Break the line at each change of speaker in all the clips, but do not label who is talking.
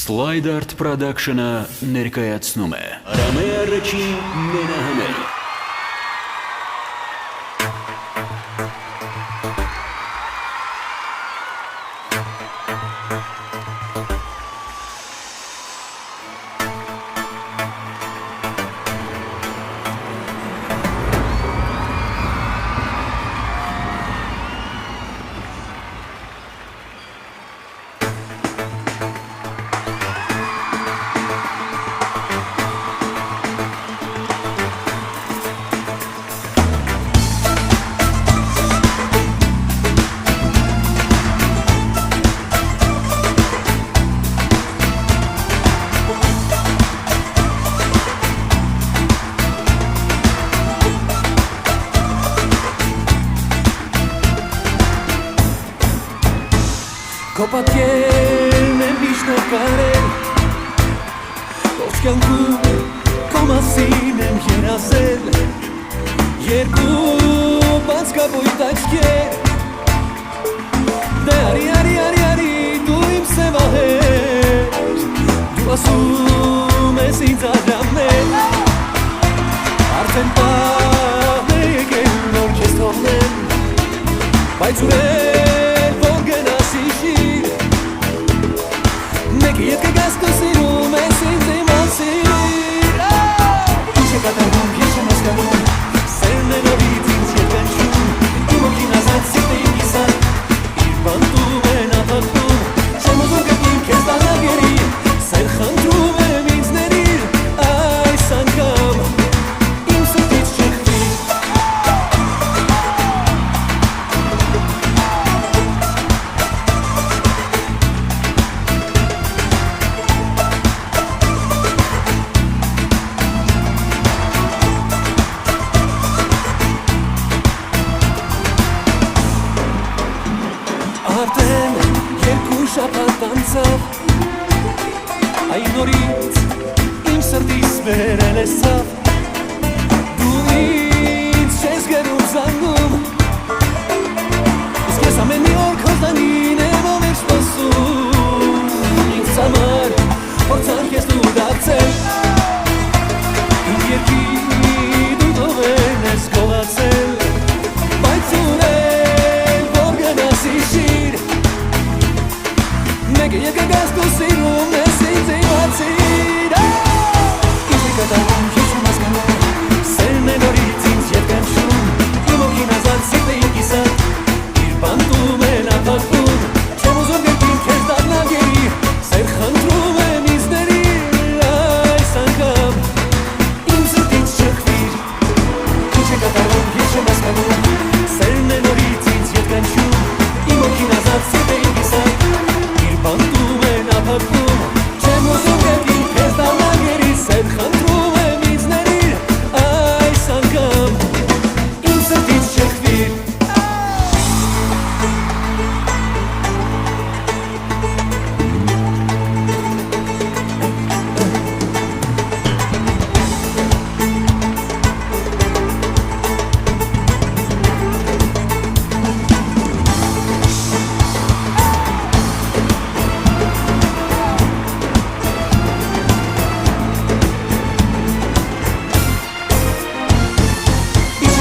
Slide Art Production-ը ներկայացնում է Արամե առաջին մենահամերը
Քո պատկերն եմ միշտ նկարել Ողջ կյանքում քո մասին եմ երազել Երկու բացկաբույտ աչքեր Դե արի դու իմ սևահեր Դու ասում ես ինձ արամել Արդեն պահն է եկել նոր քեզ թողնեմ Բայց ուրել որ գնաս իշիր Մեկի ետք գաս դու սիրում ես ինձ իմացիր Ինչ է կատարվում, ես չեմ հասկանում Սերն է նորից ինձ երկանչում Իմ օքին ազատ սիրտ է իմ կիսատ Իր բանտում է նապատում Չեմ ուզում գտին քեզ դանագերի Սեր խնդրում եմ ինձ ներիր Այս անգամ իմ սրտից չեղվիր Արդեն երկու շաբաթ անցավ Այն օրից իմ սրտիս բերել ես ցավ Դու ինձ չես գրում զանգում Իսկ ես ամեն մի օր քո տանին եմ ով եմ սպասում Ինձ համար փորձանք ես դու դարձել Իմ երկի դու դողեն ես գողացել Բայց ուրել որ գնաս իշիր Մեկը եկը գաս դու սիրում ես ինձ իմացիր Ինչ է կատարվում, ես չեմ հասկանում Սերն է նորից ինձ երկանչում Իմ օքին ազատ սիրտ է իմ կիսատ Իր բանտում է նապատում Չեմ ուզում գտին քեզ դառնագերի Սեր խնդրում եմ ինձ ներիր Այս անգամ իմ սրտից չեղվիր Ինչ է կատարվում, ես չեմ հասկանում Սերն է նորից ինձ երկանչում Իմ օքին ազատ սիրտ է իմ կիսատ Բանտում է նապատում Չեմ ուզում գետին քեզ դառնագերի Սեր խնդրում եմ ինձ ներիր Այս անգամ իմ սրտից չեղվիր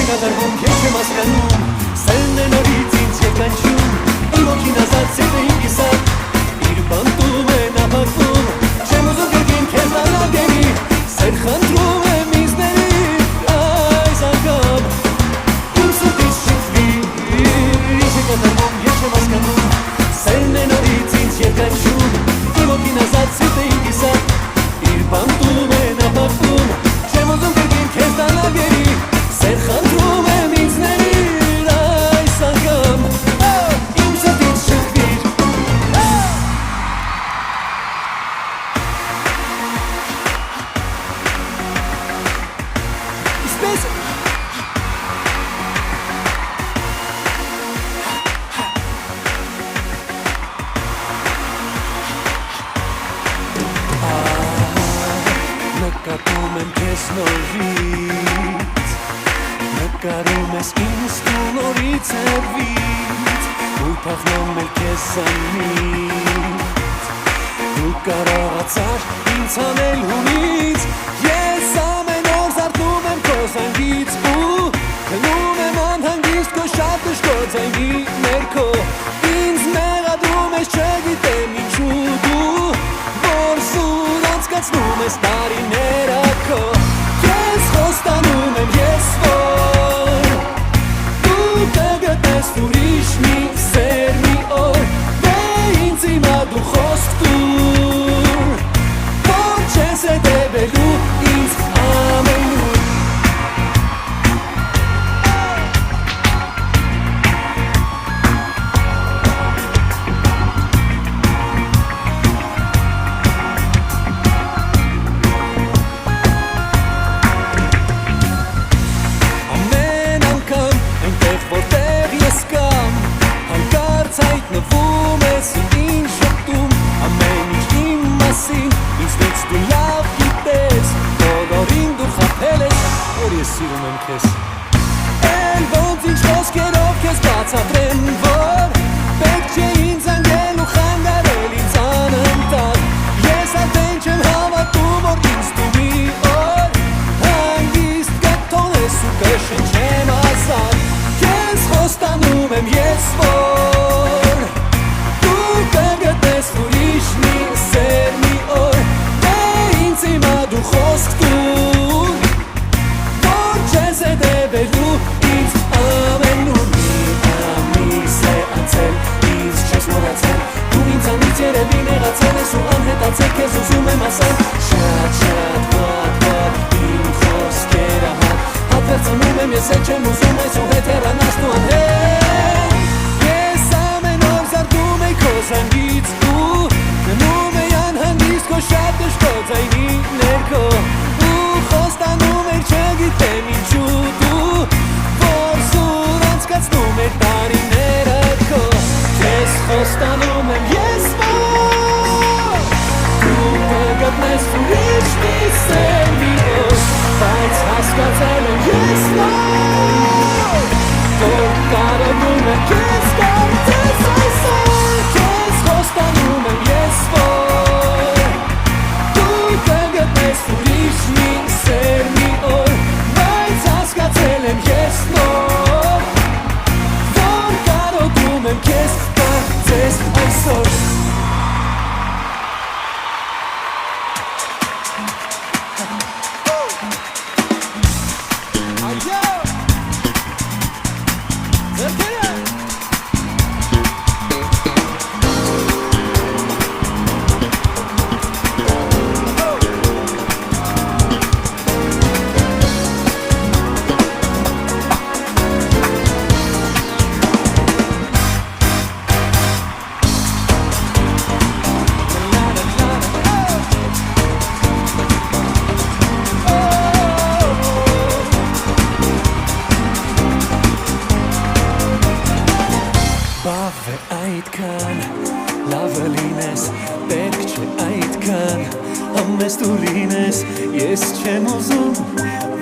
Կատարվում, ես չեմ հասկանում Սերն է նորից ինձ երկանչում Իմ օքին ազատ սիրտ է իմ կիսատ Իր բանտում է նապատում Չեմ ուզում գետին քեզ դառնագերի Սեր խնդրում եմ ինձ ներիր Այս անգամ իմ սրտից չեղվիր Ինչ է կատարվում, ես չեմ հասկանում Սերն է նորից ինձ երկանչում Իմ օքին ազատ սիրտ է իմ կիսատ Իր բանտում է նապատում Չեմ ուզում գետին քեզ դառնագերի Սեր խնդրում եմ ինձ ներիր Այս անգամ իմ սրտից չեղվիր Իսպես Նկատում եմ քեզ նորից Նկարում ես ինձ դու նորից հեռվից Ու փախնում էլ քեզ անմիտ Դու կարող Մոռացար ինձ անելունից Ես ամեն օր զարթնում եմ քո զանգից ու գնում եմ անհանգիստ քո շատ դժգոհ ձայնի ներքո Ինձ մեղադրում ես չգիտեմ ինչու դու Որ սուր անցկացնում ես տարիները քո Ես խոստանում եմ ես որ Դու կգտնես ուրիշ մի սեր մի օր Դե ինձ հիմա դու խոսք տուր Որ չես հետևելու ինձ ամենուր Որտեղ ես կամ հանկարծ հայտնվում ես ու ինչ շփտում ամեն ինչ իմ մասին ինձնից դու լավ գիտես բոլորին դու խաբել ես որ ես սիրում եմ քեզ Էլ ոնց ինչ խոսքերով քեզ բացատրեմ որ պետք չէ ինձ անգել ու խանգարել ինձ անընդհատ Ես արդեն չեմ հավատում որ ինձ դու մի օր հանգիստ կթողես ու կշնչեմ ազատ Ես խոստանում եմ ես որ Դու կգտնես ուրիշ մի սեր մի օր Դե ինձ հիմա դու խոսք տուր Որ չես հետևելու ինձ ամենուր Մի ամիս է անցել ինձ չես մոռացել Դու ինձանից երևի նեղացել ես ու անհետացել Քեզ ուզում եմ ասել Շատ վատ իմ խոսքերը Հատվերցանում եմ ես էլ չեմ ուզում այս ու հետ հեռանաս դու անհետ Ես ամեն օր զարթնում էի քո զանգից ու գնում էի անհանգիստ քո շատ դժգոհ ձայնի ներքո ու խոստանում էի չգիտեմ ինչու դու որ սուր անցկացնում էի տարիները քո Քեզ խոստանում եմ ես որ դու կգտնես ուրիշ մի սեր մի օր բայց հասկացել եմ ես նոր որ կարողում եմ քեզ կարծես այսօր Քեզ խոստանում եմ ես որ դու կգտնես ուրիշ մի սեր մի օր բայց հասկացել եմ ես նոր որ կարողում եմ քեզ կարծես այսօր Բավ է այդքան, լավը լինես, պետք չէ այդքան Համեստ ու լինես, ես չեմ ուզում,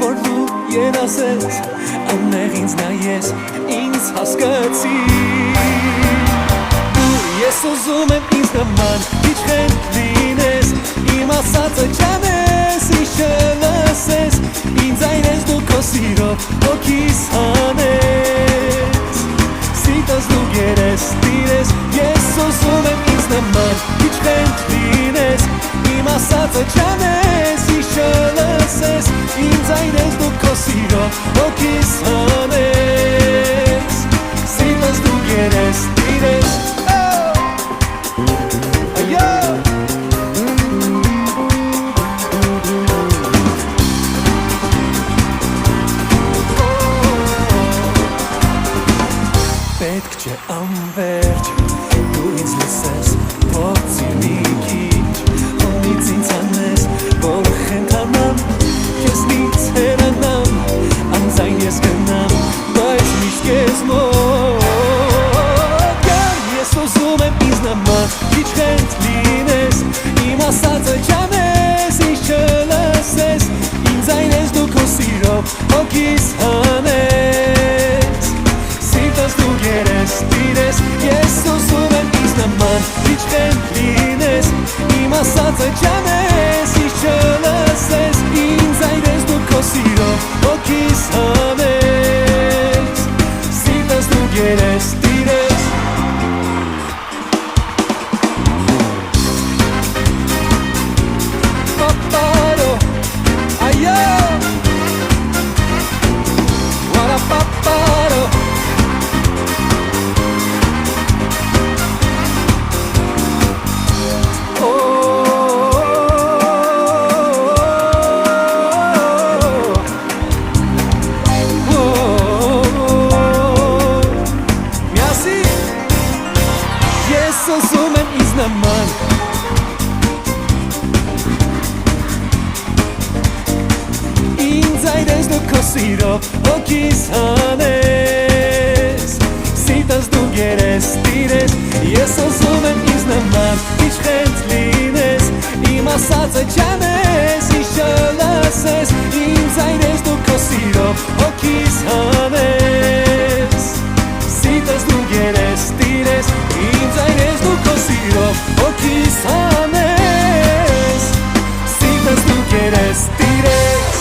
որ դու երասես Անեղ ինձ նայես, ինձ հասկացի Ես ուզում եմ ինձ նման, քիչ խենթ լինես Իմ ասածը չանես, ինչ չլսես Ինձ այնես դու քո սիրով, հոգիս հանես Սիտս դու գերես, տիրես, ես ուզում եմ ինձ նման Քիչ խենթ լինես, իմ ասածը չանես, ինչ չլսես Ինձ այնես դու քո սիրով, հոգիս հանես Սիտս դու գերես, տիրես Պետք չէ անվերջ, դու ինձ լսես, փորձիր մի քիչ Հոնից ինձ անես, որ խենթանամ, քեզնից հեռանամ Անձայն ես գնամ, բայց միշտ քեզ մոտ Գար ես ուզում եմ ինձ նման, քիչ խենթ լինես Իմ ասածը չանես, ինչ չլսես Ինձ այնես դու քո սիրով, հոգիս հանես Սիրտս դու գերես, տիրես, ես ուզում եմ ինձ նման Քիչ խենթ լինես, իմ ասածը չանես ես ուզում եմ ինձ նման Ինձ այրես դու քո սիրով հոգիս հանես Սիտս դու գերես տիրես Ես ուզում եմ ինձ նման իշխենց լինես Իմ ասածը չանես Ինչ չլասես Ինձ այրես դու քո սիրով հոգիս հանես Սիտս դու գերես տիրես Ինձ այրես դու քո սիրով հոգիս հանես Սիտս դու գերես տիրես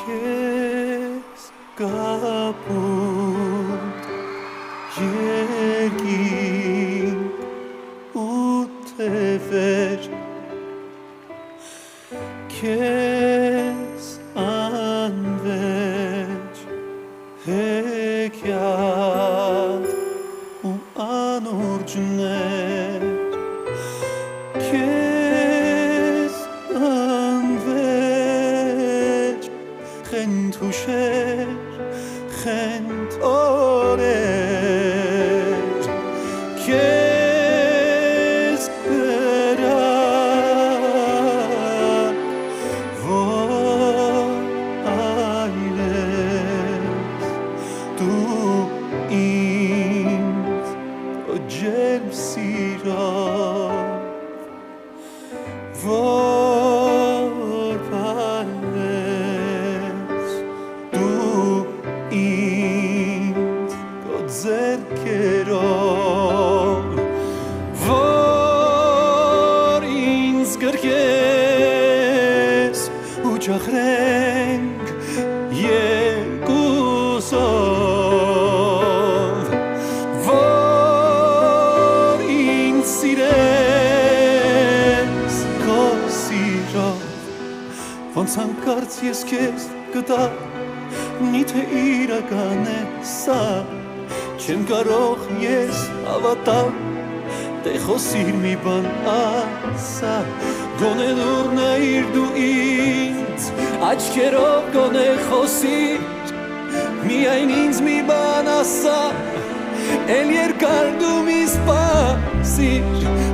Քեզ կապուտ երկին ու թևեր Քեզ անվեջ հեքիաթ ու անուրջներ Քեզ անվեջ խենթ հուշեր, խենթ օրեր Քեզ կրակ, որ այրես Դու ինձ քո ջերմ սիրով Որ պարվես Դու ինձ քո ձեռքերով Որ ինձ գրկես ու ճախրենք երկուսով Որ ինձ սիրես քո սիրով Ոնց հանկարծ ես քեզ գտա Միթե իրական է սա Չեմ կարող ես հավատալ Դե խոսիր մի բան ասա Գոնե դուր նայիր դու ինձ Աչքերով գոնե խոսիր Միայն ինձ մի բան ասա Էլ երկար դու մի սպասիր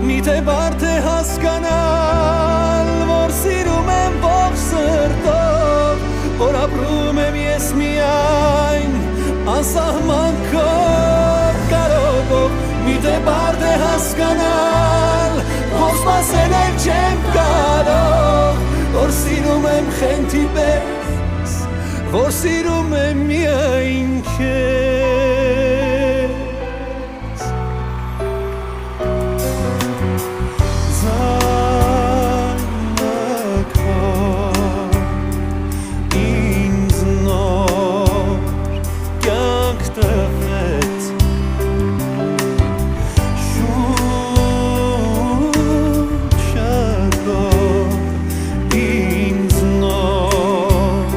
Միթե բարդ է հասկանալ Որ սիրում եմ ողջ սրտով Որ ապրում եմ ես միայն Անսահման քո կարողով Միթե բարդ է հասկանալ Որ սպասել էլ չեմ կարող Որ սիրում եմ խենթի պես Որ սիրում եմ միայն քեզ Զարմը քո ինձ նոր կյանք տվեց Շուրջը քո ինձ նոր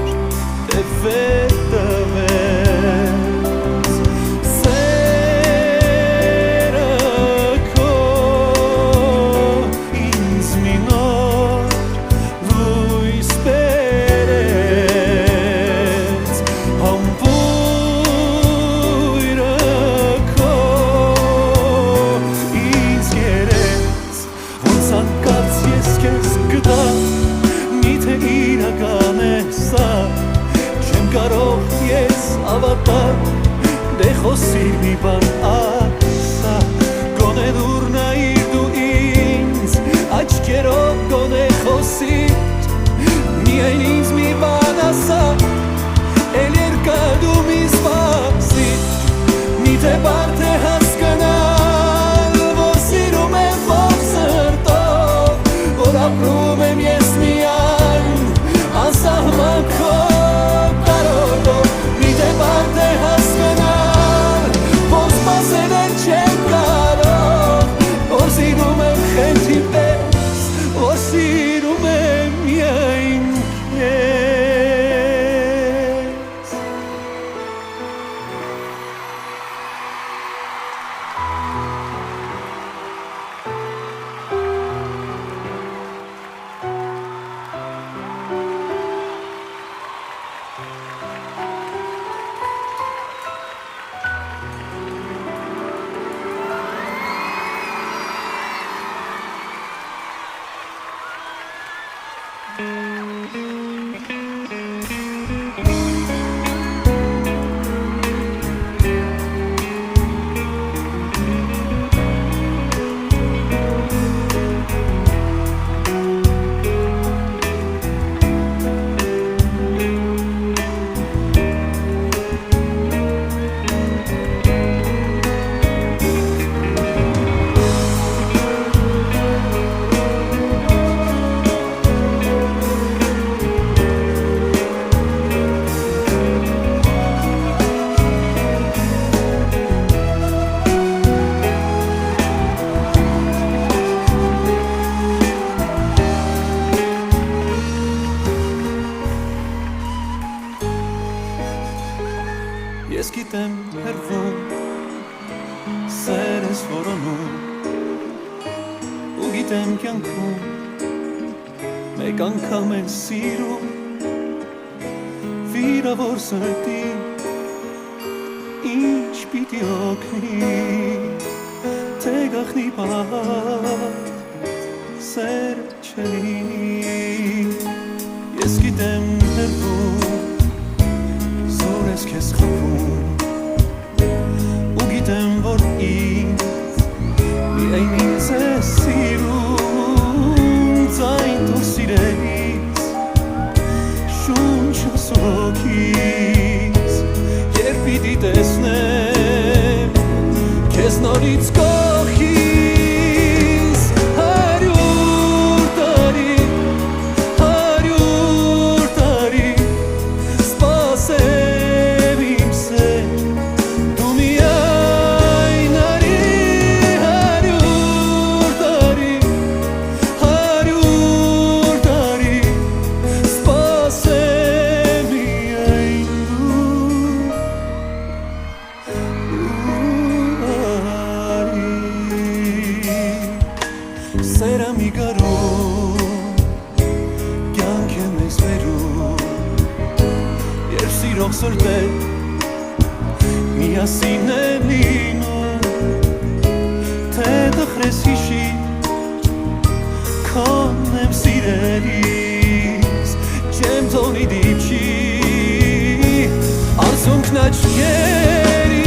տևեց ես որոնում ու գիտեմ կյանքում մեկ անգամ են սիրում վիրավոր սրտի ինչ պիտի օգնի թե գախնի պահ սեր չլինի ես գիտեմ ներվում զոր ես քեզ խփում ու գիտեմ որ ինձ միայն ինձ է սիրում ձայն դու սիրելիս շունչս ու հոգիս երբ պիտի տեսնեմ քեզ նորից կողքիս հարյուր տարի սպասեմ իմ սեր դու միայն արի հարյուր տարի սպասեմ միայն Սերը մի գարում կյանք է մեզ վերում երբ սիրող սրտեր միասին են լինում թե տխրես հիշի քան եմ սիրելիս չեմ թողնի դիպչի արցունքն աչքերի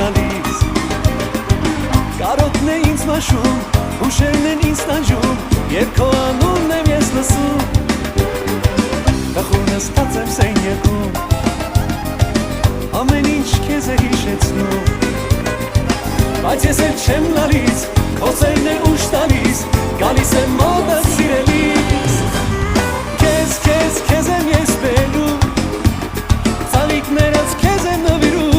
գալիս Կարոտն է ինձ մաշում, հուշերն են ինձ տանջում Երբ քո անունն եմ ես լսում Տխուր նստած եմ սենյակում Ամեն ինչ քեզ է հիշեցնում Բայց ես էլ չեմ լալիս, քո սերն է ուշ տալիս Գալիս եմ մոտդ սիրելիս Քեզ եմ ես բերում Ծաղիկներս քեզ եմ նվիրում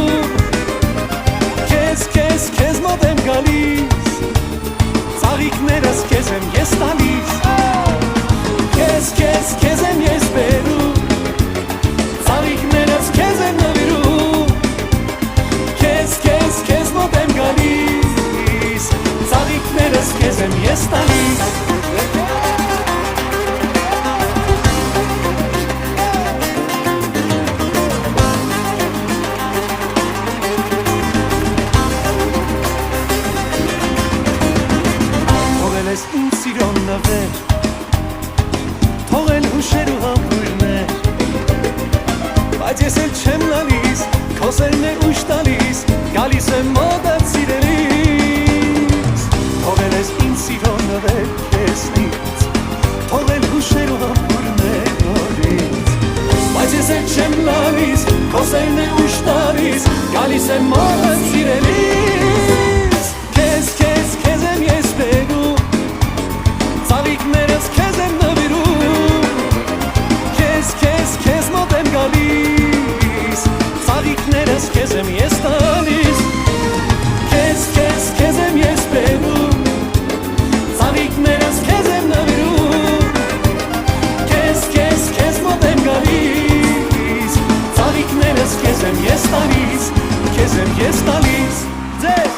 Քեզ մոտ եմ գալիս Ծաղիկներս քեզ եմ ես տալիս Քեզ եմ ես բերում Ծաղիկներս քեզ եմ նվիրում Քեզ մոտ եմ գալիս Ծաղիկներս քեզ եմ ես տալիս Ես ինձ սիրոն նվեր Թողել հուշեր ու համբույրներ Բայց ես էլ չեմ լալիս Քո սերն է ուշ տալիս Գալիս եմ մոտդ սիրելիս Թողել ես ինձ սիրոն նվեր քեզնից Թողել հուշեր ու համբույրներ նորից Բայց ես էլ չեմ լալիս Քո սերն է ուշ տալիս Գալիս եմ մոտդ սիրելիս Քեզ եմ ես բերում Ծաղիկներս քեզ եմ նվիրում Քեզ մոտ եմ գալիս Ծաղիկներս քեզ եմ ես տալիս Քեզ եմ ես բերում Ծաղիկներս քեզ եմ նվիրում Քեզ մոտ եմ գալիս Ծաղիկներս քեզ եմ ես տալիս Քեզ եմ ես տալիս Ձեզ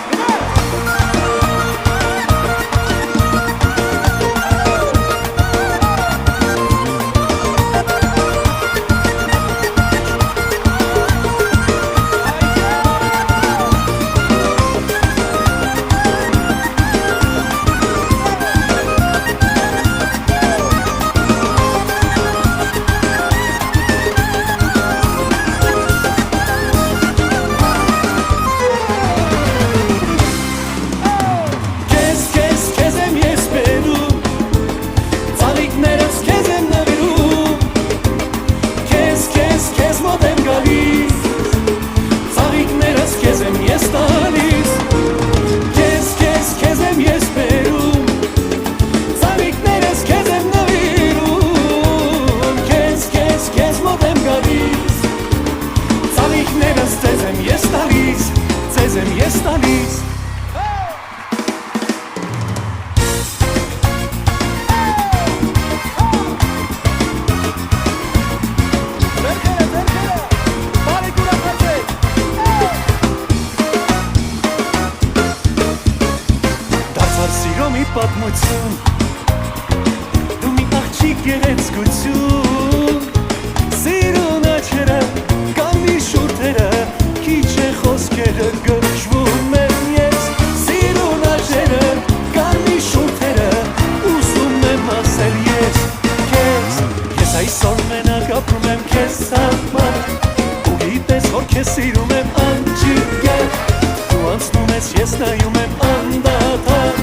Ես տալիս Դարձար սիրո մի պատմություն Դու մի աղջիկ գեղեցկություն Սիրուն աչերը կամ մի շուրթերը Քիչ է խոսքերը գրջվում եմ ես Սիրուն աչերը կամ մի շուրթերը Ուզում եմ ասել ես Քեզ Ես այսօր մենակ ապրում եմ քեզ համար Ու գիտես որ քեզ սիրում եմ անջիգար Դու անցնում ես ես նայում եմ անդադար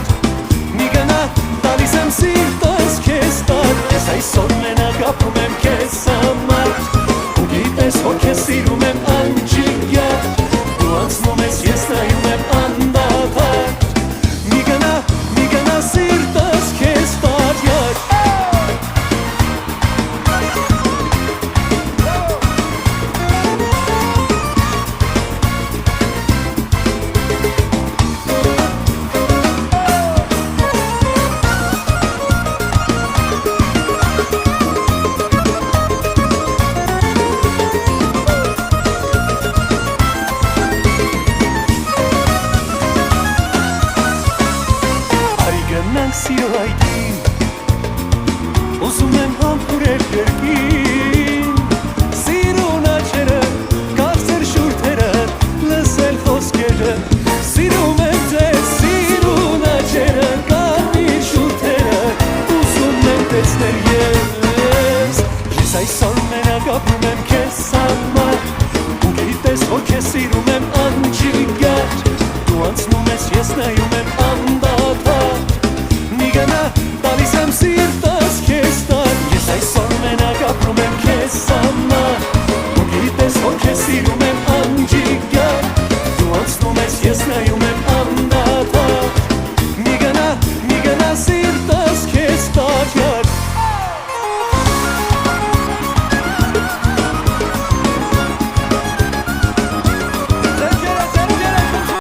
Մի գնա տալիս եմ սիրտս քեզ տար Ես այսօր մենակ ապրում եմ քեզ համար Ու գիտես որ քեզ սիրում եմ անջիգար Դու անցնում ես ես նայում եմ անդադար Մի գնա սիրտս քեզ տար Սիրո այդին Ուզում եմ համբուրել երկին